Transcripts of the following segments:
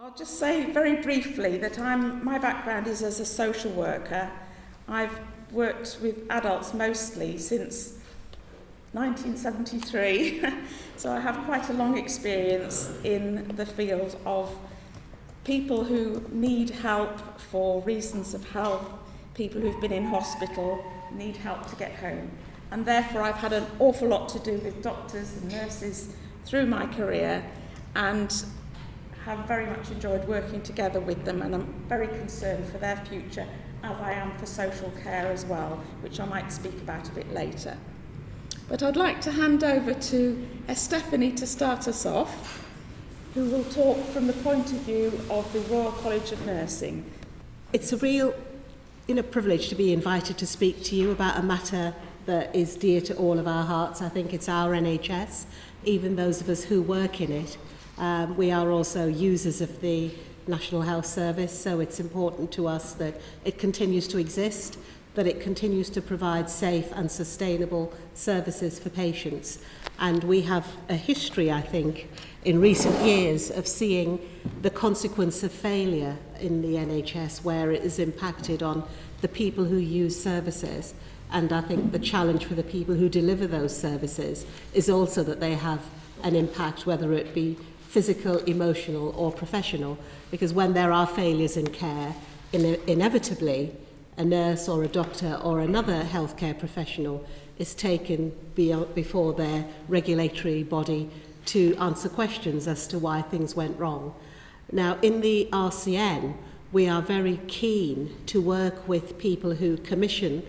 I'll just say very briefly that my background is as a social worker. I've worked with adults mostly since 1973, so I have quite a long experience in the field of people who need help for reasons of health, people who've been in hospital, need help to get home. And therefore I've had an awful lot to do with doctors and nurses through my career, and have very much enjoyed working together with them, and I'm very concerned for their future, as I am for social care as well, which I might speak about a bit later. But I'd like to hand over to Estephanie to start us off, who will talk from the point of view of the Royal College of Nursing. It's a real privilege to be invited to speak to you about a matter that is dear to all of our hearts. I think it's our NHS, even those of us who work in it. We are also users of the National Health Service, so it's important to us that it continues to exist, that it continues to provide safe and sustainable services for patients. And we have a history, I think, in recent years of seeing the consequence of failure in the NHS, where it is impacted on the people who use services. And I think the challenge for the people who deliver those services is also that they have an impact, whether it be physical, emotional or professional, because when there are failures in care, inevitably a nurse or a doctor or another healthcare professional is taken before their regulatory body to answer questions as to why things went wrong. Now, in the RCN, we are very keen to work with people who commission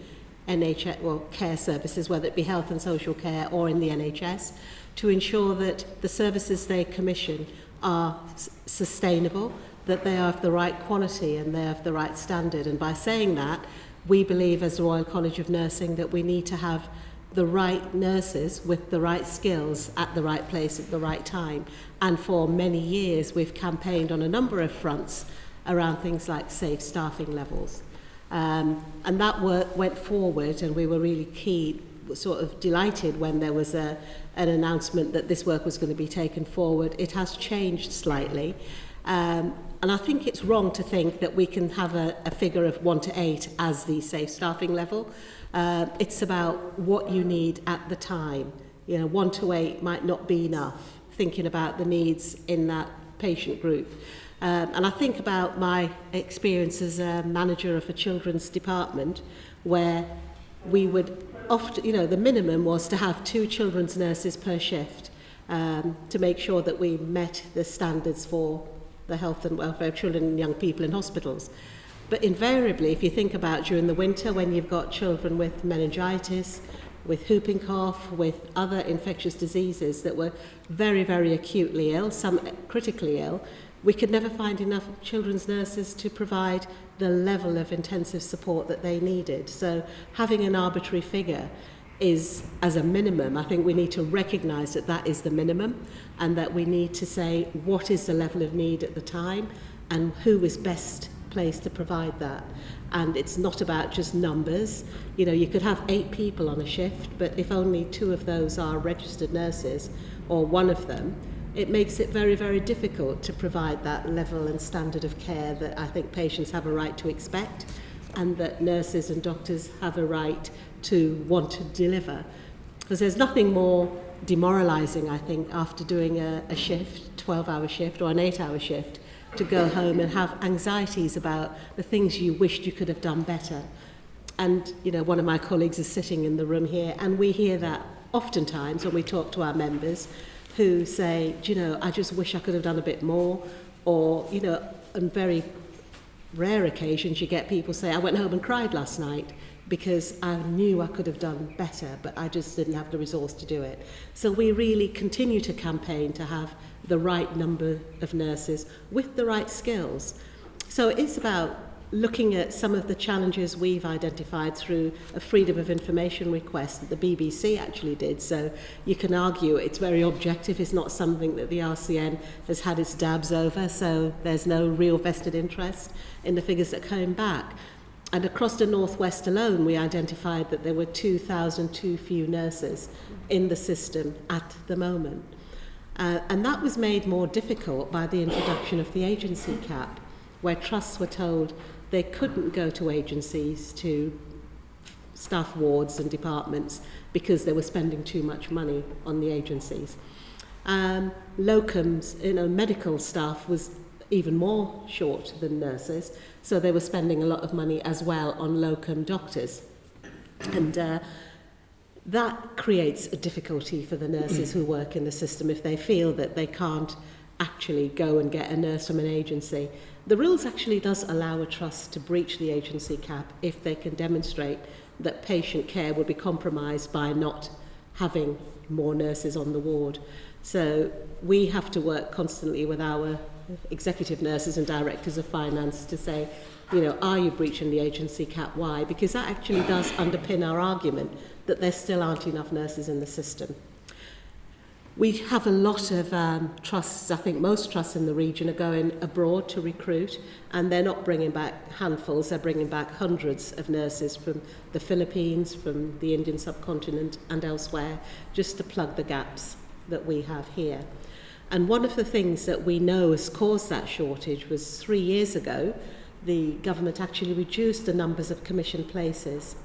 NHS care services, whether it be health and social care or in the NHS, to ensure that the services they commission are sustainable, that they are of the right quality and they're of the right standard. And by saying that, we believe as the Royal College of Nursing that we need to have the right nurses with the right skills at the right place at the right time. And for many years, we've campaigned on a number of fronts around things like safe staffing levels. And that work went forward, and we were really sort of delighted when there was an announcement that this work was going to be taken forward. It has changed slightly. And I think it's wrong to think that we can have a figure of 1 to 8 as the safe staffing level. It's about what you need at the time. 1 to 8 might not be enough, thinking about the needs in that patient group. And I think about my experience as a manager of a children's department, where we would often, the minimum was to have 2 children's nurses per shift to make sure that we met the standards for the health and welfare of children and young people in hospitals. But invariably, if you think about during the winter when you've got children with meningitis, with whooping cough, with other infectious diseases that were very, very acutely ill, some critically ill, we could never find enough children's nurses to provide the level of intensive support that they needed. So having an arbitrary figure is, as a minimum, I think we need to recognise that that is the minimum, and that we need to say what is the level of need at the time and who is best placed to provide that. And it's not about just numbers. You could have 8 people on a shift, but if only 2 of those are registered nurses, or 1 of them, it makes it very, very difficult to provide that level and standard of care that I think patients have a right to expect, and that nurses and doctors have a right to want to deliver. Because there's nothing more demoralising, I think, after doing a shift, 12-hour shift or an 8-hour shift, to go home and have anxieties about the things you wished you could have done better. And, one of my colleagues is sitting in the room here, and we hear that oftentimes when we talk to our members, who say, I just wish I could have done a bit more. Or, on very rare occasions, you get people say, I went home and cried last night because I knew I could have done better, but I just didn't have the resource to do it. So we really continue to campaign to have the right number of nurses with the right skills. So it's about looking at some of the challenges we've identified through a freedom of information request that the BBC actually did. So you can argue it's very objective. It's not something that the RCN has had its dabs over, so there's no real vested interest in the figures that came back. And across the Northwest alone, we identified that there were 2,000 too few nurses in the system at the moment. And that was made more difficult by the introduction of the agency cap, where trusts were told they couldn't go to agencies to staff wards and departments because they were spending too much money on the agencies. Locums, medical staff was even more short than nurses, so they were spending a lot of money as well on locum doctors. And that creates a difficulty for the nurses who work in the system if they feel that they can't actually go and get a nurse from an agency. The rules actually does allow a trust to breach the agency cap if they can demonstrate that patient care would be compromised by not having more nurses on the ward. So we have to work constantly with our executive nurses and directors of finance to say, are you breaching the agency cap? Why? Because that actually does underpin our argument that there still aren't enough nurses in the system. We have a lot of trusts. I think most trusts in the region are going abroad to recruit, and they're not bringing back handfuls, they're bringing back hundreds of nurses from the Philippines, from the Indian subcontinent and elsewhere, just to plug the gaps that we have here. And one of the things that we know has caused that shortage was 3 years ago, the government actually reduced the numbers of commissioned places.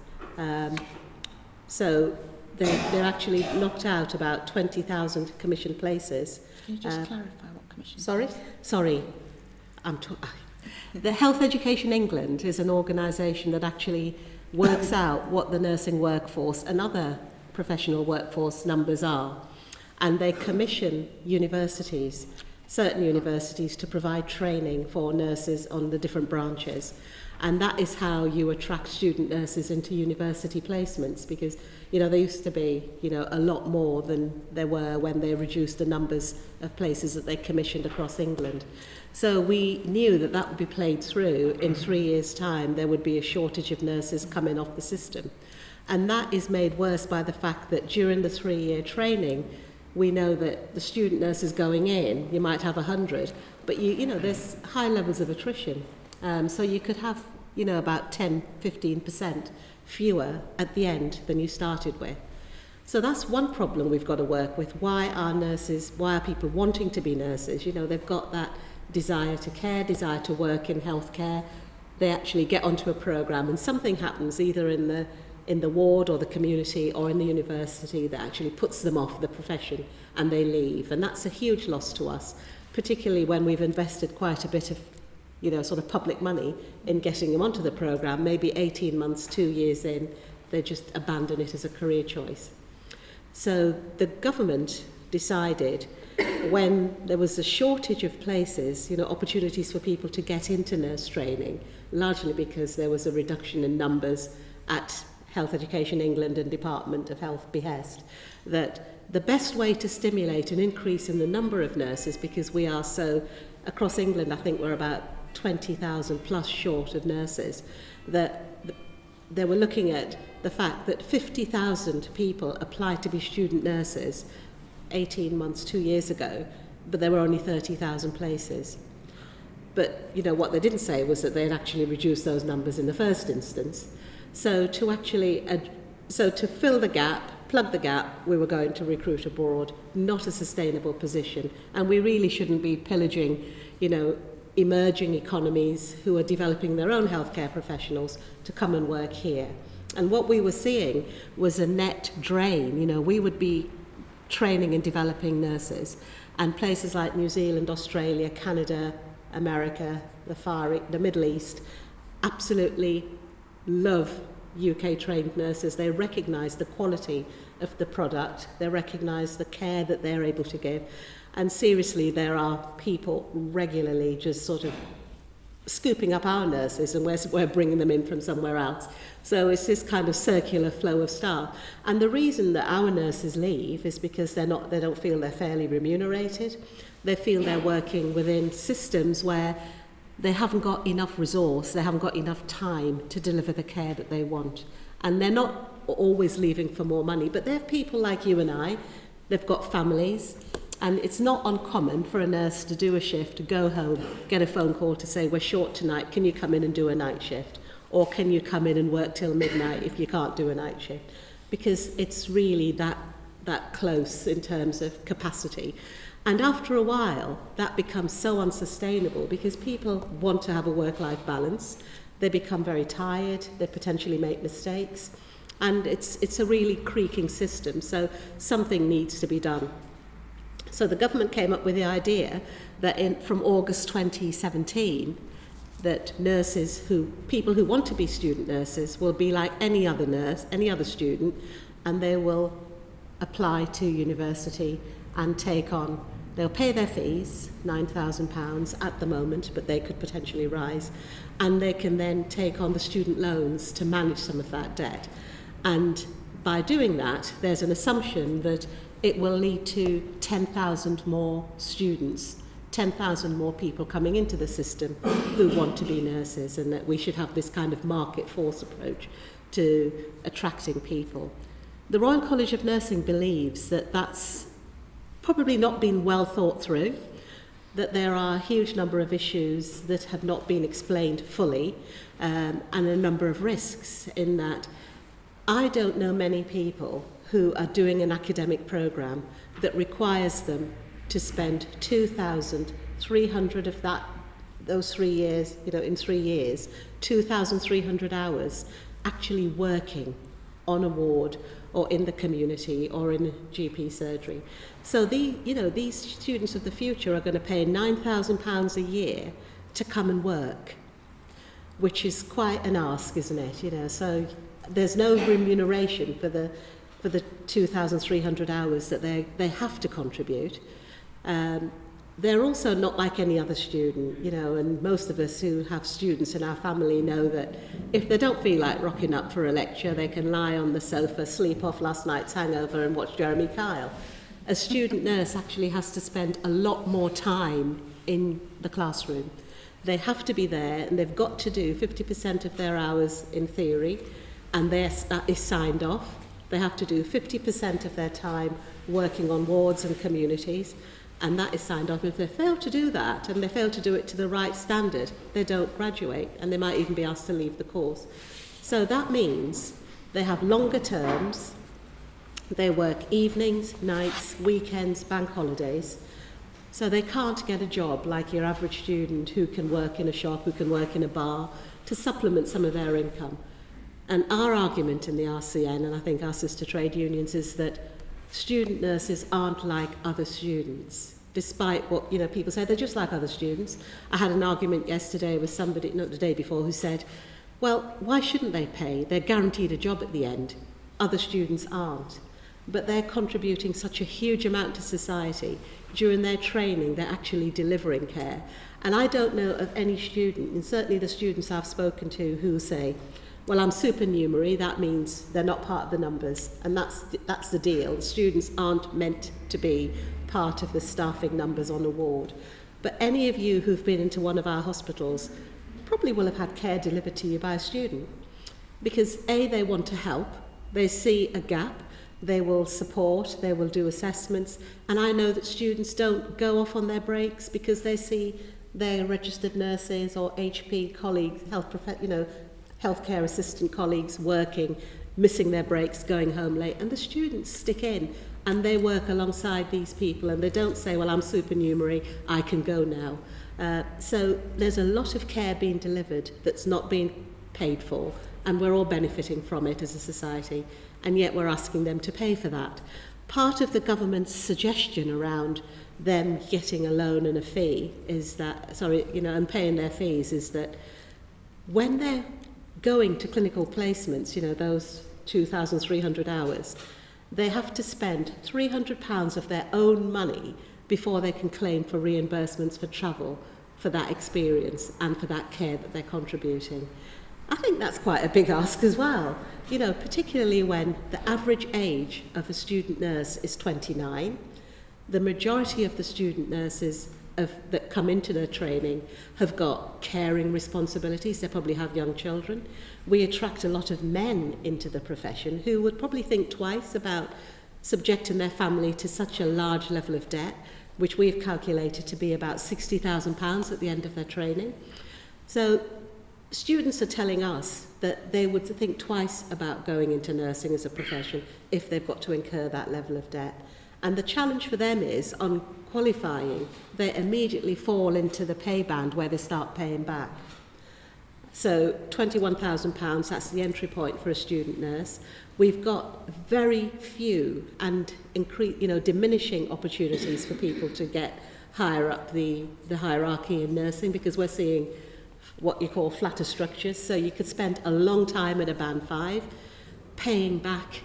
So they're actually knocked out about 20,000 commissioned places. Can you just clarify what commission? Sorry. The Health Education England is an organisation that actually works out what the nursing workforce and other professional workforce numbers are. And they commission universities, certain universities, to provide training for nurses on the different branches. And that is how you attract student nurses into university placements, because, there used to be, a lot more than there were when they reduced the numbers of places that they commissioned across England. So we knew that that would be played through. In 3 years' time, there would be a shortage of nurses coming off the system. And that is made worse by the fact that during the 3-year training, we know that the student nurses going in, you might have 100, but there's high levels of attrition. So you could have, about 10-15% fewer at the end than you started with. So that's one problem we've got to work with. Why are people wanting to be nurses? They've got that desire to care, desire to work in healthcare. They actually get onto a programme and something happens either in the ward or the community or in the university that actually puts them off the profession and they leave. And that's a huge loss to us, particularly when we've invested quite a bit of sort of public money in getting them onto the programme. Maybe 18 months, 2 years in, they just abandon it as a career choice. So the government decided, when there was a shortage of places, opportunities for people to get into nurse training, largely because there was a reduction in numbers at Health Education England and Department of Health behest, that the best way to stimulate an increase in the number of nurses, because we are so, across England I think we're about 20,000 plus short of nurses, that they were looking at the fact that 50,000 people applied to be student nurses 18 months, 2 years ago, but there were only 30,000 places. But what they didn't say was that they had actually reduced those numbers in the first instance. So to fill the gap, plug the gap, we were going to recruit abroad, not a sustainable position. And we really shouldn't be pillaging, emerging economies who are developing their own healthcare professionals to come and work here. And what we were seeing was a net drain. We would be training and developing nurses, and places like New Zealand, Australia, Canada, America, the Middle East absolutely love UK trained nurses. They recognise the quality of the product, they recognise the care that they're able to give, and seriously, there are people regularly just sort of scooping up our nurses, and we're bringing them in from somewhere else. So it's this kind of circular flow of staff. And the reason that our nurses leave is because they don't feel they're fairly remunerated. They feel they're working within systems where they haven't got enough resource, they haven't got enough time to deliver the care that they want. And they're not always leaving for more money, but they're people like you and I. They've got families, and it's not uncommon for a nurse to do a shift, to go home, get a phone call to say, we're short tonight, can you come in and do a night shift? Or can you come in and work till midnight if you can't do a night shift? Because it's really that close in terms of capacity. And after a while, that becomes so unsustainable because people want to have a work-life balance. They become very tired, they potentially make mistakes, and it's a really creaking system, so something needs to be done. So the government came up with the idea that from August 2017, that people who want to be student nurses will be like any other nurse, any other student, and they will apply to university and they'll pay their fees, £9,000 at the moment, but they could potentially rise, and they can then take on the student loans to manage some of that debt. And by doing that, there's an assumption that it will lead to 10,000 more students, 10,000 more people coming into the system who want to be nurses, and that we should have this kind of market force approach to attracting people. The Royal College of Nursing believes that that's probably not been well thought through, that there are a huge number of issues that have not been explained fully, and a number of risks in that. I don't know many people who are doing an academic programme that requires them to spend 2,300 of those 3 years, in 3 years, 2,300 hours actually working on a ward or in the community or in GP surgery. So these students of the future are going to pay £9,000 a year to come and work, which is quite an ask, isn't it? So there's no remuneration for the 2,300 hours that they have to contribute. They're also not like any other student, and most of us who have students in our family know that if they don't feel like rocking up for a lecture, they can lie on the sofa, sleep off last night's hangover and watch Jeremy Kyle. A student nurse actually has to spend a lot more time in the classroom. They have to be there, and they've got to do 50% of their hours in theory, and that is signed off. They have to do 50% of their time working on wards and communities, and that is signed off. If they fail to do that, and they fail to do it to the right standard, they don't graduate, and they might even be asked to leave the course. So that means they have longer terms, they work evenings, nights, weekends, bank holidays, so they can't get a job like your average student who can work in a shop, who can work in a bar, to supplement some of their income. And our argument in the RCN, and I think our sister trade unions, is that student nurses aren't like other students, despite what people say. They're just like other students. I had an argument yesterday with somebody, not the day before, who said, well, why shouldn't they pay? They're guaranteed a job at the end. Other students aren't. But they're contributing such a huge amount to society. During their training, they're actually delivering care. And I don't know of any student, and certainly the students I've spoken to, who say, well, I'm supernumerary, that means they're not part of the numbers. And that's the deal. The students aren't meant to be part of the staffing numbers on a ward. But any of you who've been into one of our hospitals probably will have had care delivered to you by a student. Because A, they want to help, they see a gap, they will support, they will do assessments. And I know that students don't go off on their breaks because they see their registered nurses or HP colleagues, healthcare assistant colleagues working, missing their breaks, going home late, and the students stick in and they work alongside these people, and they don't say, well, I'm supernumerary, I can go now. So there's a lot of care being delivered that's not being paid for, and we're all benefiting from it as a society, and yet we're asking them to pay for that. Part of the government's suggestion around them getting a loan and a fee is that, and paying their fees, is that when they're going to clinical placements, those 2,300 hours, they have to spend £300 of their own money before they can claim for reimbursements for travel for that experience and for that care that they're contributing. I think that's quite a big ask as well, particularly when the average age of a student nurse is 29. The majority of the student nurses that come into their training have got caring responsibilities. They probably have young children. We attract a lot of men into the profession who would probably think twice about subjecting their family to such a large level of debt, which we've calculated to be about £60,000 at the end of their training. So students are telling us that they would think twice about going into nursing as a profession if they've got to incur that level of debt. And the challenge for them is, on qualifying, they immediately fall into the pay band where they start paying back. So £21,000, that's the entry point for a student nurse. We've got very few and diminishing opportunities for people to get higher up the hierarchy in nursing, because we're seeing what you call flatter structures. So you could spend a long time at a band 5 paying back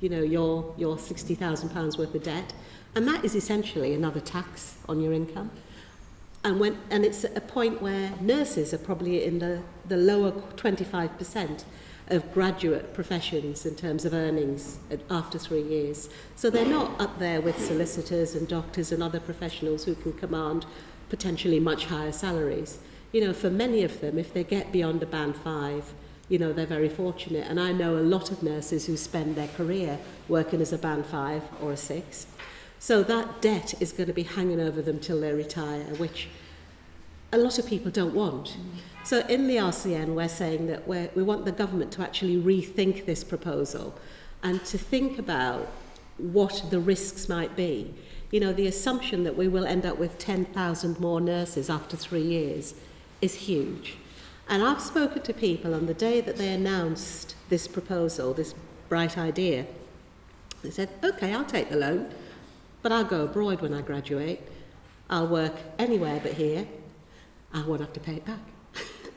your £60,000 worth of debt, and that is essentially another tax on your income. And it's at a point where nurses are probably in the lower 25% of graduate professions in terms of earnings after 3 years. So they're not up there with solicitors and doctors and other professionals who can command potentially much higher salaries. For many of them, if they get beyond a band 5, they're very fortunate. And I know a lot of nurses who spend their career working as a band 5 or a 6. So that debt is going to be hanging over them till they retire, which a lot of people don't want. So in the RCN, we're saying that we want the government to actually rethink this proposal and to think about what the risks might be. The assumption that we will end up with 10,000 more nurses after 3 years is huge. And I've spoken to people on the day that they announced this proposal, this bright idea. They said, okay, I'll take the loan, but I'll go abroad when I graduate. I'll work anywhere but here. I won't have to pay it back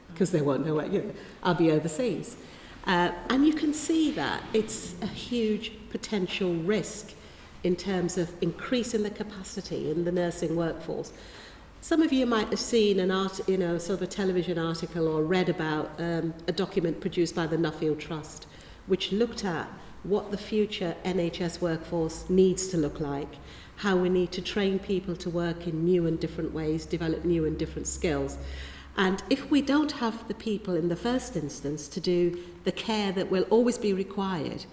because they won't know where, I'll be overseas. And you can see that it's a huge potential risk in terms of increasing the capacity in the nursing workforce. Some of you might have seen sort of a television article or read about a document produced by the Nuffield Trust, which looked at what the future NHS workforce needs to look like, how we need to train people to work in new and different ways, develop new and different skills. And if we don't have the people in the first instance to do the care that will always be required,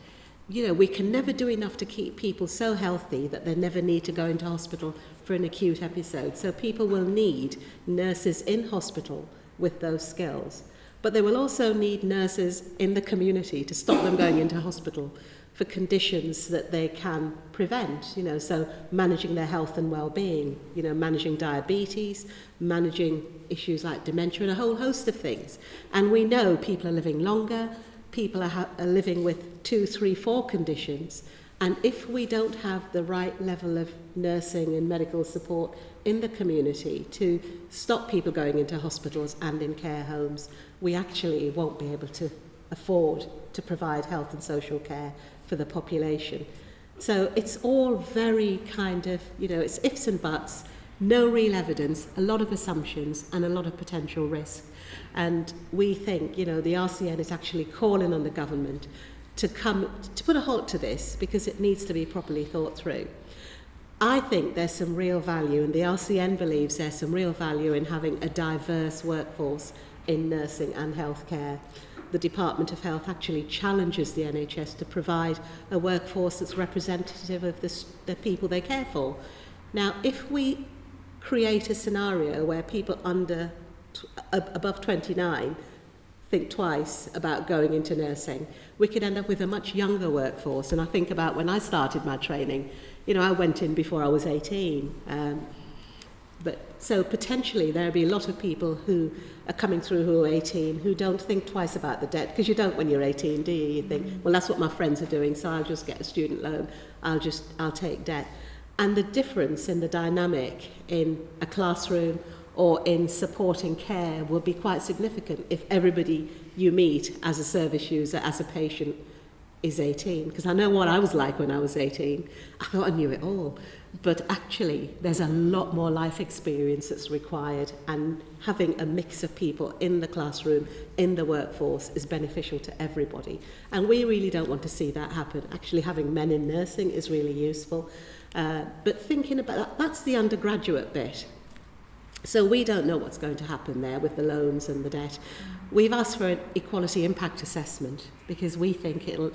we can never do enough to keep people so healthy that they never need to go into hospital for an acute episode. So people will need nurses in hospital with those skills. But they will also need nurses in the community to stop them going into hospital for conditions that they can prevent, so managing their health and well-being, managing diabetes, managing issues like dementia and a whole host of things. And we know people are living longer, people are living with 2, 3, 4 conditions, and if we don't have the right level of nursing and medical support in the community to stop people going into hospitals and in care homes, we actually won't be able to afford to provide health and social care for the population. So it's all very kind of, it's ifs and buts, no real evidence, a lot of assumptions and a lot of potential risk. And we think, the RCN is actually calling on the government to put a halt to this, because it needs to be properly thought through. I think there's some real value, and the RCN believes there's some real value in having a diverse workforce in nursing and healthcare. The Department of Health actually challenges the NHS to provide a workforce that's representative of the people they care for. Now, if we create a scenario where people above 29 think twice about going into nursing, we could end up with a much younger workforce. And I think about when I started my training, I went in before I was 18. So potentially there'll be a lot of people who are coming through who are 18 who don't think twice about the debt, because you don't when you're 18, do you? You think, well, that's what my friends are doing, so I'll just get a student loan, I'll take debt. And the difference in the dynamic in a classroom or in supporting care will be quite significant if everybody you meet as a service user, as a patient, is 18. Because I know what I was like when I was 18. I thought I knew it all. But actually, there's a lot more life experience that's required, and having a mix of people in the classroom, in the workforce, is beneficial to everybody. And we really don't want to see that happen. Actually, having men in nursing is really useful. But thinking about that's the undergraduate bit. So we don't know what's going to happen there with the loans and the debt. We've asked for an equality impact assessment because we think it'll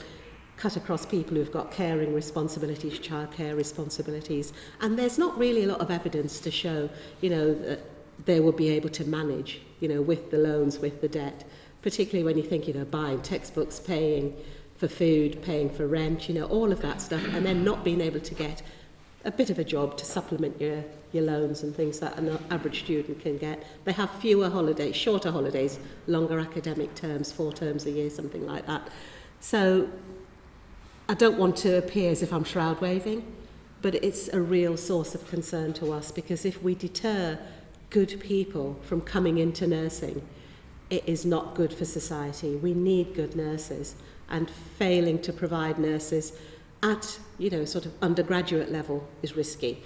cut across people who've got caring responsibilities, childcare responsibilities, and there's not really a lot of evidence to show, that they will be able to manage, with the loans, with the debt, particularly when you think, buying textbooks, paying for food, paying for rent, all of that stuff, and then not being able to get a bit of a job to supplement your loans and things that an average student can get. They have fewer holidays, shorter holidays, longer academic terms, 4 terms a year, something like that. So I don't want to appear as if I'm shroud waving, but it's a real source of concern to us, because if we deter good people from coming into nursing, it is not good for society. We need good nurses, and failing to provide nurses at, sort of undergraduate level is risky.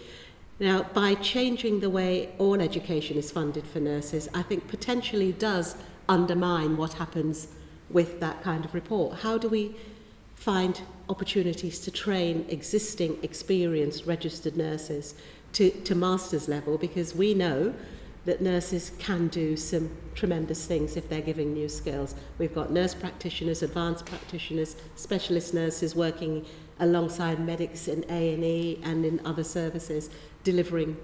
Now, by changing the way all education is funded for nurses, I think potentially does undermine what happens with that kind of report. How do we find opportunities to train existing, experienced, registered nurses to master's level? Because we know that nurses can do some tremendous things if they're given new skills. We've got nurse practitioners, advanced practitioners, specialist nurses working alongside medics in A&E and in other services, delivering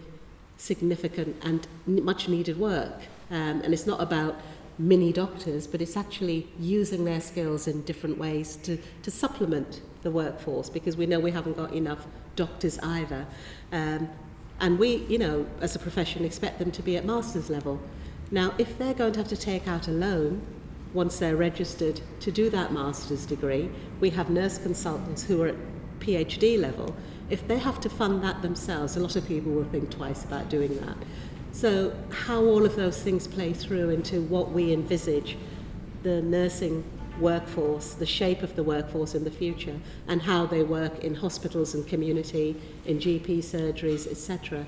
significant and much needed work. And it's not about mini doctors, but it's actually using their skills in different ways to supplement the workforce, because we know we haven't got enough doctors either. And we, as a profession, expect them to be at master's level. Now, if they're going to have to take out a loan once they're registered to do that master's degree, we have nurse consultants who are at PhD level. If they have to fund that themselves, a lot of people will think twice about doing that. So how all of those things play through into what we envisage the nursing workforce, the shape of the workforce in the future, and how they work in hospitals and community, in GP surgeries, etc.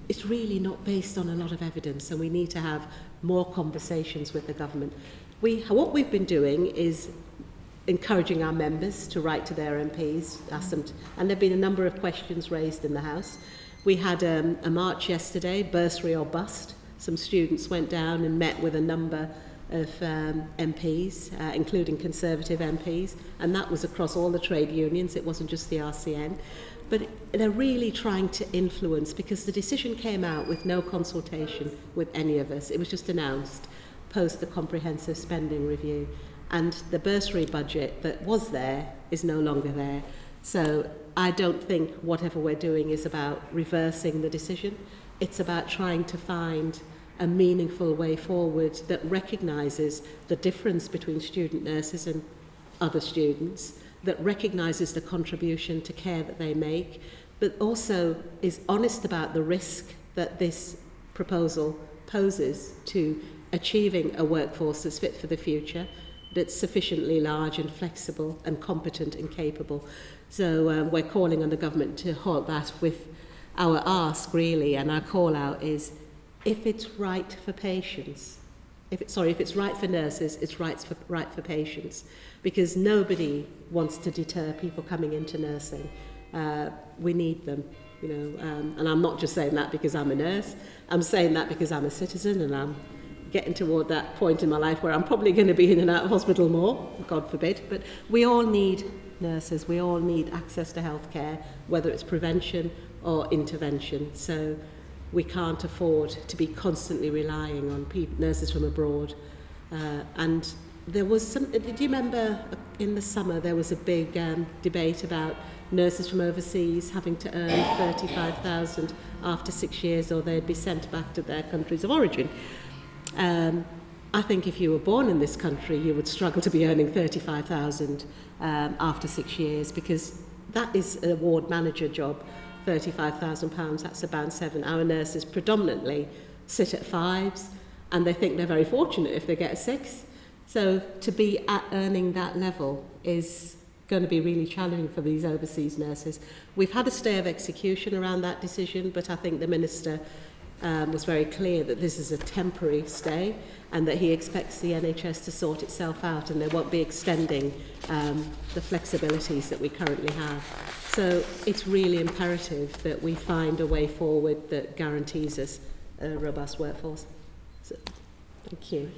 It's really not based on a lot of evidence, and we need to have more conversations with the government. What we've been doing is encouraging our members to write to their MPs, ask them and there have been a number of questions raised in the House. We had a march yesterday, bursary or bust. Some students went down and met with a number of MPs, including Conservative MPs, and that was across all the trade unions. It wasn't just the RCN. But they're really trying to influence, because the decision came out with no consultation with any of us. It was just announced post the comprehensive spending review. And the bursary budget that was there is no longer there. So I don't think whatever we're doing is about reversing the decision. It's about trying to find a meaningful way forward that recognises the difference between student nurses and other students, that recognises the contribution to care that they make, but also is honest about the risk that this proposal poses to achieving a workforce that's fit for the future, that's sufficiently large and flexible and competent and capable. So we're calling on the government to halt that with our ask, really, and our call out is, if it's right for patients, if it's right for nurses, it's right for patients, because nobody wants to deter people coming into nursing. We need them, and I'm not just saying that because I'm a nurse. I'm saying that because I'm a citizen, and I'm getting toward that point in my life where I'm probably going to be in and out of hospital more, God forbid. But we all need nurses. We all need access to healthcare, whether it's prevention or intervention. So we can't afford to be constantly relying on nurses from abroad. And there was some, do you remember in the summer there was a big debate about nurses from overseas having to earn $35,000 after 6 years, or they'd be sent back to their countries of origin. I think if you were born in this country, you would struggle to be earning $35,000 after 6 years, because that is a ward manager job. £35,000, that's a band 7. Our nurses predominantly sit at 5s, and they think they're very fortunate if they get a 6. So to be at earning that level is going to be really challenging for these overseas nurses. We've had a stay of execution around that decision, but I think the Minister was very clear that this is a temporary stay, and that he expects the NHS to sort itself out, and they won't be extending the flexibilities that we currently have. So it's really imperative that we find a way forward that guarantees us a robust workforce. So, thank you.